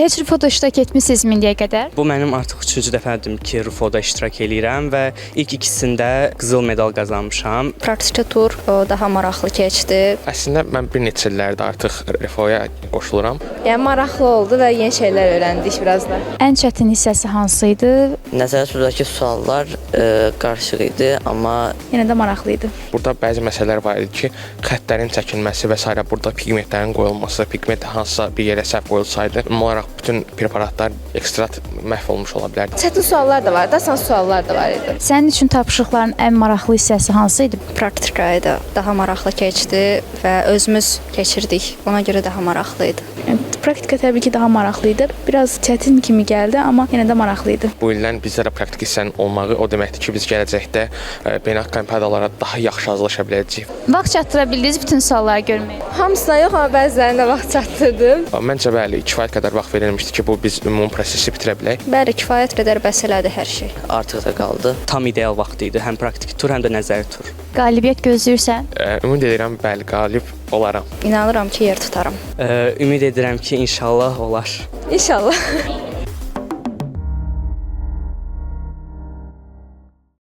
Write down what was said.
Heç Rufoda iştirak etmisinizmi indiyə qədər? Bu mənim artıq 3-cü dəfədir ki, Rufoda iştirak eləyirəm və ilk ikisində qızıl medal qazanmışam. Praktiki tur daha maraqlı keçdi. Əslində mən bir neçə illərdir artıq Rufoya qoşuluram. Yəni maraqlı oldu və yeni şeylər öyrəndik biraz da. Ən çətin hissəsi hansı idi? Nəzərə tutulur suallar qarışıq idi, amma Yenə də maraqlı idi. Burada bəzi məsələlər var idi ki, xəttlərin çəkilməsi və s. burada pigmentlərin qoyulması, pigment hansısa bir yerə səhv qoyulsaydı, ümumi olaraq bütün preparatlar ekstrat məhv olmuş ola bilərdi. Çətin suallar da var da, asan suallar da var idi. Sənin üçün tapşırıqların ən maraqlı hissəsi hansı idi? Praktikaya da daha maraqlı keçdi və özümüz keçirdik. Ona görə daha maraqlı idi. Praktika təbii ki, daha maraqlı idi. Biraz çətin kimi gəldi, amma yenə də maraqlı idi. Bu ildən bizdə də praktik hissənin olmağı o deməkdir ki, biz gələcəkdə beynəlxalq olimpiadalara daha yaxşı hazırlaşa biləcəyik. Vaxt çatdıra bildiniz bütün sualları görməyə? Hamısına yox, amma bəzilərinə vaxt çatdırdım. Məncə bəli, kifayət qədər vaxt verilmişdi ki, bu biz ümumi prosesi bitirə bilək. Bəli, kifayət qədər bəs elədi hər şey. artıq da qaldı. Tam ideal vaxt idi, həm praktiki tur, həm də nəzəri tur. Qalibiyyət gözləyirsən? Ümid edirəm bəli, qalib olaram. İnanıram ki, yer tutaram. Ümid edirəm ki, inşallah olar. İnşallah.